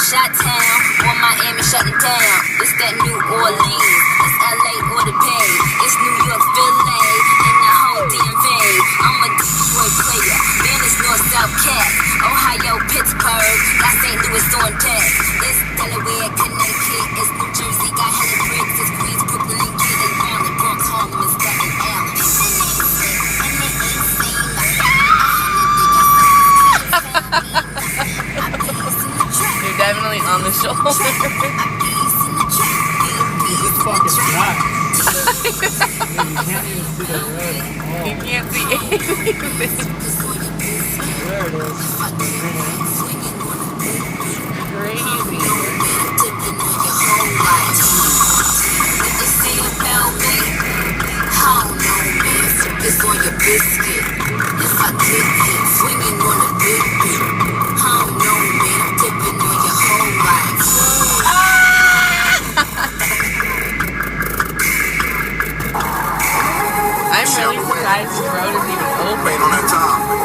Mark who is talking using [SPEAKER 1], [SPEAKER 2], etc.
[SPEAKER 1] Shot Town or Miami shutting down. It's that New Orleans, it's LA or the Bay. It's New York, Philly, and the whole DMV. I'm a Detroit player, man, it's North-South Cat. Ohio, Pittsburgh, got St. Louis on deck. It's Delaware, Connecticut, it's New Jersey, got hella bricks. It's Queens, Brooklyn, and Key, they on the Bronx, Harlem, and Staten Island.
[SPEAKER 2] You're definitely on the shoulder.
[SPEAKER 3] It's fucking dry. You can't even see the road at all.
[SPEAKER 2] You can't see anything.
[SPEAKER 3] There it is.
[SPEAKER 2] Crazy.
[SPEAKER 1] It's on your biscuit. If I get hit, swinging on a big bit. I don't know, man. I'm dipping on your whole life.
[SPEAKER 2] I'm really surprised this road is even open.
[SPEAKER 4] On that time.